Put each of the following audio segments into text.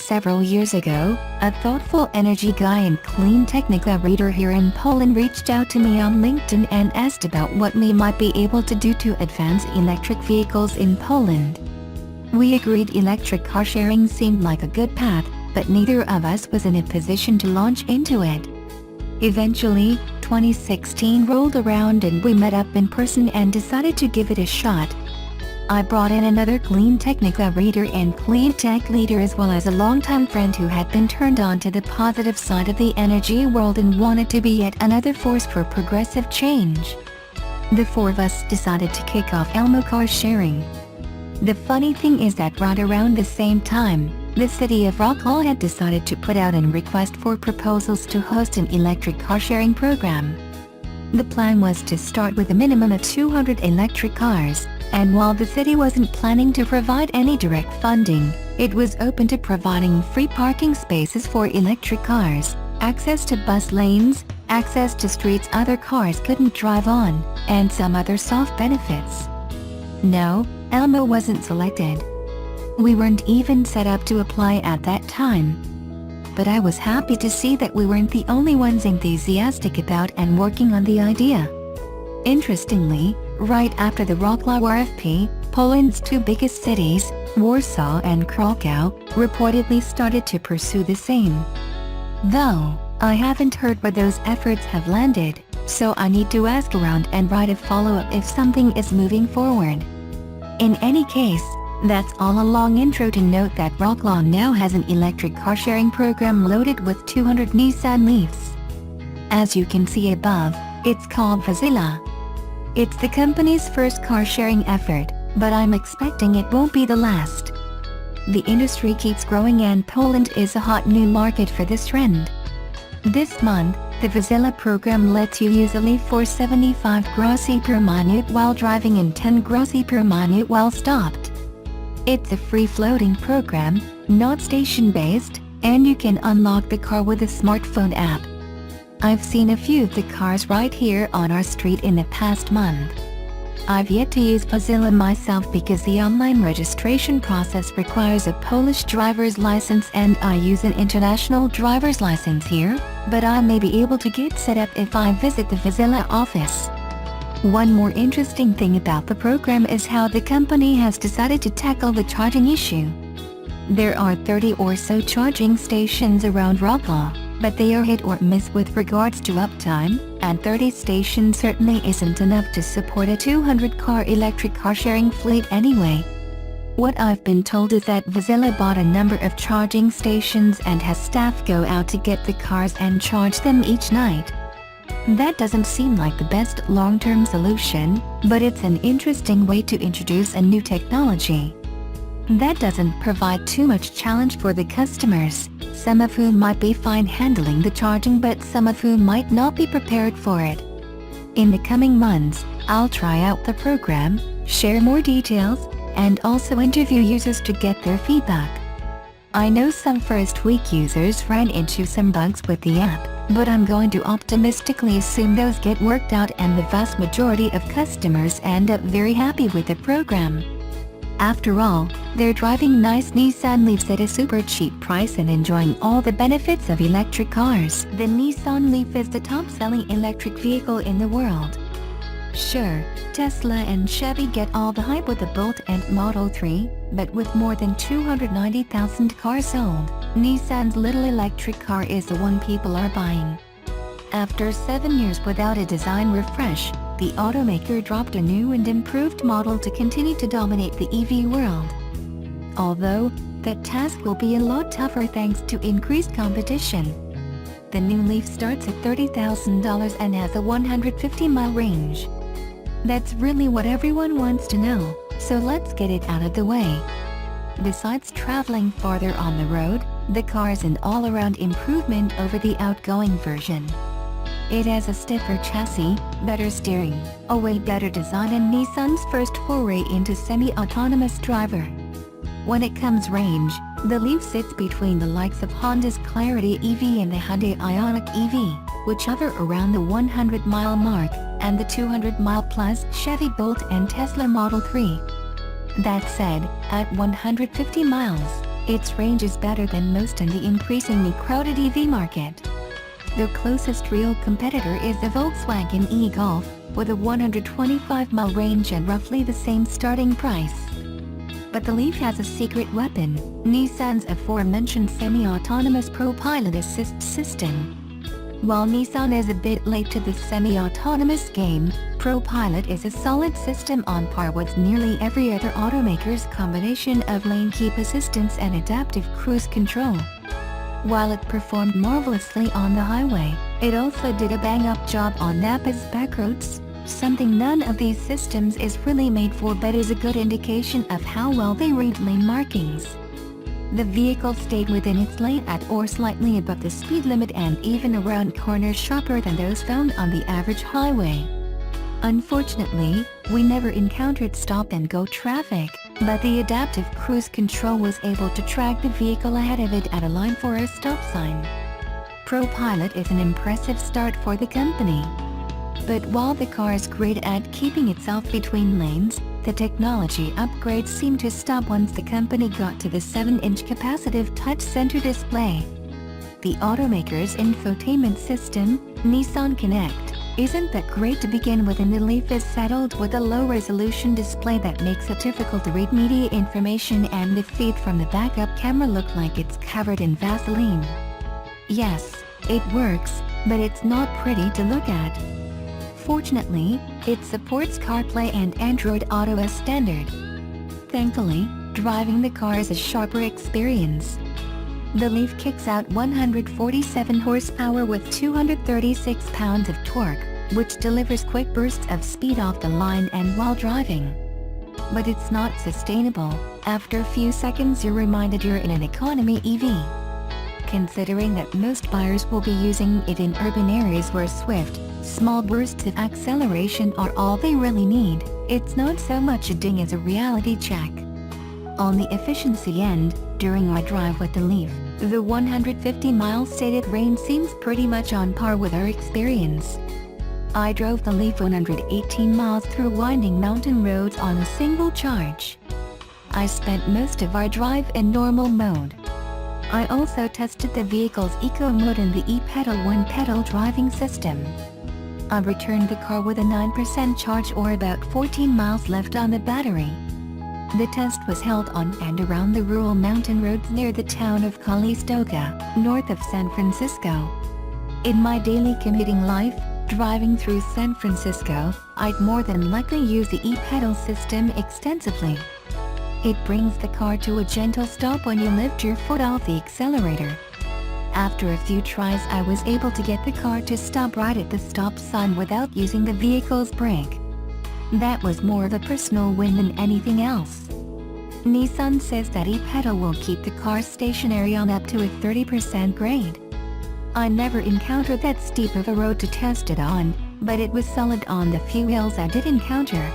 Several years ago, a thoughtful energy guy and clean technica reader here in Poland reached out to me on LinkedIn and asked about what we might be able to do to advance electric vehicles in Poland. We agreed electric car sharing seemed like a good path, but neither of us was in a position to launch into it. Eventually, 2016 rolled around and we met up in person and decided to give it a shot. I brought in another clean technica reader and clean tech leader as well as a longtime friend who had been turned on to the positive side of the energy world and wanted to be yet another force for progressive change. The four of us decided to kick off Elmo Carsharing. The funny thing is that right around the same time, the city of Wrocław had decided to put out a request for proposals to host an electric car sharing program. The plan was to start with a minimum of 200 electric cars, and while the city wasn't planning to provide any direct funding, it was open to providing free parking spaces for electric cars, access to bus lanes, access to streets other cars couldn't drive on, and some other soft benefits. No, Elmo wasn't selected. We weren't even set up to apply at that time. But I was happy to see that we weren't the only ones enthusiastic about and working on the idea. Interestingly, right after the Wrocław RFP, Poland's two biggest cities, Warsaw and Krakow, reportedly started to pursue the same. Though, I haven't heard where those efforts have landed, so I need to ask around and write a follow-up if something is moving forward. In any case, that's all a long intro to note that Wrocław now has an electric car sharing program loaded with 200 Nissan LEAFs. As you can see above, it's called Vozilla. It's the company's first car sharing effort, but I'm expecting it won't be the last. The industry keeps growing and Poland is a hot new market for this trend. This month, the Vozilla program lets you use a LEAF for 75 groszy per minute while driving and 10 groszy per minute while stopped. It's a free-floating program, not station-based, and you can unlock the car with a smartphone app. I've seen a few of the cars right here on our street in the past month. I've yet to use Vozilla myself because the online registration process requires a Polish driver's license and I use an international driver's license here, but I may be able to get set up if I visit the Vozilla office. One more interesting thing about the program is how the company has decided to tackle the charging issue. There are 30 or so charging stations around Wrocław, but they are hit or miss with regards to uptime, and 30 stations certainly isn't enough to support a 200-car electric car-sharing fleet anyway. What I've been told is that Vozilla bought a number of charging stations and has staff go out to get the cars and charge them each night. That doesn't seem like the best long-term solution, but it's an interesting way to introduce a new technology. That doesn't provide too much challenge for the customers, some of whom might be fine handling the charging but some of whom might not be prepared for it. In the coming months, I'll try out the program, share more details, and also interview users to get their feedback. I know some first-week users ran into some bugs with the app, but I'm going to optimistically assume those get worked out and the vast majority of customers end up very happy with the program. After all, they're driving nice Nissan LEAFs at a super cheap price and enjoying all the benefits of electric cars. The Nissan LEAF is the top-selling electric vehicle in the world. Sure, Tesla and Chevy get all the hype with the Bolt and Model 3, but with more than 290,000 cars sold, Nissan's little electric car is the one people are buying. After 7 years without a design refresh, the automaker dropped a new and improved model to continue to dominate the EV world. Although, that task will be a lot tougher thanks to increased competition. The new LEAF starts at $30,000 and has a 150-mile range. That's really what everyone wants to know, so let's get it out of the way. Besides traveling farther on the road, the car is an all-around improvement over the outgoing version. It has a stiffer chassis, better steering, a way better design and Nissan's first foray into semi-autonomous driver. When it comes range, the LEAF sits between the likes of Honda's Clarity EV and the Hyundai Ioniq EV, which hover around the 100-mile mark, and the 200-mile plus Chevy Bolt and Tesla Model 3. That said, at 150 miles, Its range is better than most in the increasingly crowded EV market. The closest real competitor is the Volkswagen e-Golf, with a 125-mile range and roughly the same starting price. But the Leaf has a secret weapon: Nissan's aforementioned semi-autonomous ProPilot assist system. While Nissan is a bit late to the semi-autonomous game, ProPilot is a solid system on par with nearly every other automaker's combination of lane keep assistance and adaptive cruise control. While it performed marvelously on the highway, it also did a bang-up job on Napa's backroads, something none of these systems is really made for, but is a good indication of how well they read lane markings. The vehicle stayed within its lane at or slightly above the speed limit and even around corners sharper than those found on the average highway. Unfortunately, we never encountered stop-and-go traffic, but the adaptive cruise control was able to track the vehicle ahead of it at a line for a stop sign. ProPilot is an impressive start for the company. But while the car is great at keeping itself between lanes, the technology upgrades seemed to stop once the company got to the 7-inch capacitive touch center display. The automaker's infotainment system, Nissan Connect, isn't that great to begin with, and the Leaf is saddled with a low-resolution display that makes it difficult to read media information, and the feed from the backup camera look like it's covered in Vaseline. Yes, it works, but it's not pretty to look at. Fortunately, it supports CarPlay and Android Auto as standard. Thankfully, driving the car is a sharper experience. The Leaf kicks out 147 horsepower with 236 pounds of torque, which delivers quick bursts of speed off the line and while driving. But it's not sustainable. After a few seconds you're reminded you're in an economy EV. Considering that most buyers will be using it in urban areas where swift, small bursts of acceleration are all they really need, it's not so much a ding as a reality check. On the efficiency end, during our drive with the Leaf, the 150-mile stated range seems pretty much on par with our experience. I drove the Leaf 118 miles through winding mountain roads on a single charge. I spent most of our drive in normal mode. I also tested the vehicle's eco mode and the e-pedal one-pedal driving system. I returned the car with a 9% charge or about 14 miles left on the battery. The test was held on and around the rural mountain roads near the town of Calistoga, north of San Francisco. In my daily commuting life, driving through San Francisco, I'd more than likely use the e-pedal system extensively. It brings the car to a gentle stop when you lift your foot off the accelerator. After a few tries I was able to get the car to stop right at the stop sign without using the vehicle's brake. That was more of a personal win than anything else. Nissan says that e-pedal will keep the car stationary on up to a 30% grade. I never encountered that steep of a road to test it on, but it was solid on the few hills I did encounter.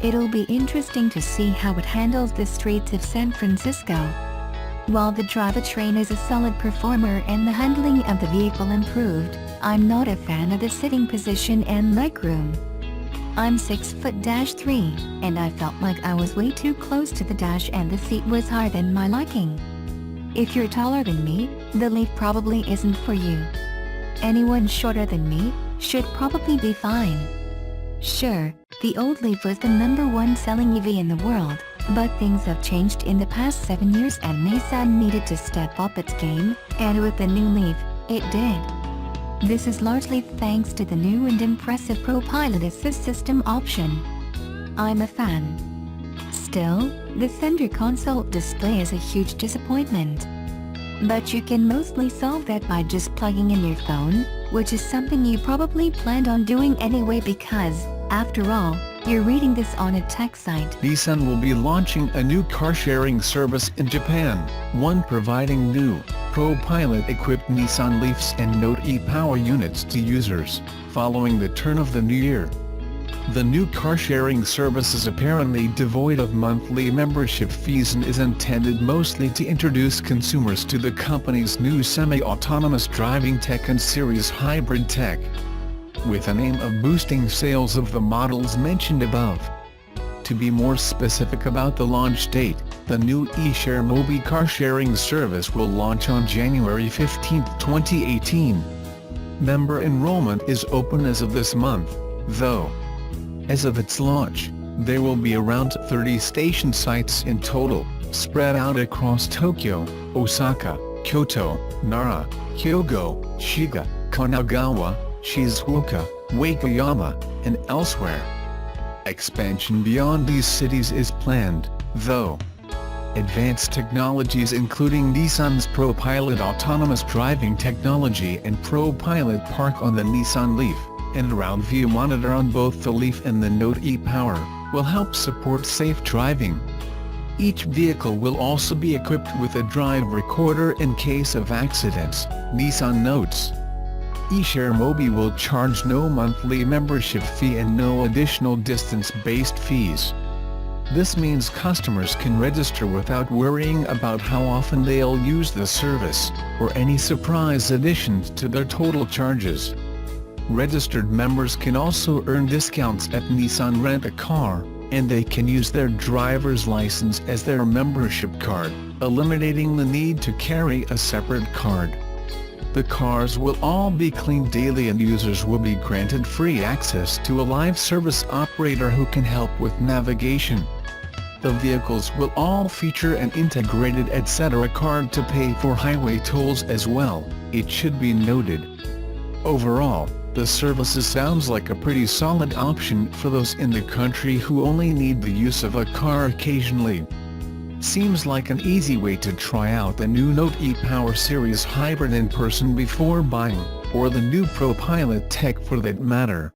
It'll be interesting to see how it handles the streets of San Francisco. While the drivetrain is a solid performer and the handling of the vehicle improved, I'm not a fan of the sitting position and legroom. I'm 6'3", and I felt like I was way too close to the dash and the seat was higher than my liking. If you're taller than me, the Leaf probably isn't for you. Anyone shorter than me should probably be fine. Sure, the old Leaf was the #1 selling EV in the world, but things have changed in the past 7 years and Nissan needed to step up its game, and with the new Leaf, it did. This is largely thanks to the new and impressive ProPilot Assist system option. I'm a fan. Still, the center console display is a huge disappointment. But you can mostly solve that by just plugging in your phone, which is something you probably planned on doing anyway because, after all, you're reading this on a tech site. Nissan will be launching a new car-sharing service in Japan, one providing new, ProPilot-equipped Nissan LEAFs and Note e-Power units to users, following the turn of the new year. The new car-sharing service is apparently devoid of monthly membership fees and is intended mostly to introduce consumers to the company's new semi-autonomous driving tech and series hybrid tech, with an aim of boosting sales of the models mentioned above. To be more specific about the launch date, The new eShare Mobi car-sharing service will launch on January 15, 2018. Member enrollment is open as of this month, though. As of its launch, there will be around 30 station sites in total, spread out across Tokyo, Osaka, Kyoto, Nara, Hyogo, Shiga, Kanagawa, Shizuoka, Wakayama, and elsewhere. Expansion beyond these cities is planned, though. Advanced technologies including Nissan's ProPilot autonomous driving technology and ProPilot Park on the Nissan Leaf, and Around View monitor on both the Leaf and the Note e-Power, will help support safe driving. Each vehicle will also be equipped with a drive recorder in case of accidents, Nissan notes. eShare Mobi will charge no monthly membership fee and no additional distance-based fees. This means customers can register without worrying about how often they'll use the service, or any surprise additions to their total charges. Registered members can also earn discounts at Nissan Rent-A-Car, and they can use their driver's license as their membership card, eliminating the need to carry a separate card. The cars will all be cleaned daily and users will be granted free access to a live service operator who can help with navigation. The vehicles will all feature an integrated etc. card to pay for highway tolls as well, it should be noted. Overall, the services sounds like a pretty solid option for those in the country who only need the use of a car occasionally. Seems like an easy way to try out the new Note e-Power Series Hybrid in person before buying, or the new ProPilot tech for that matter.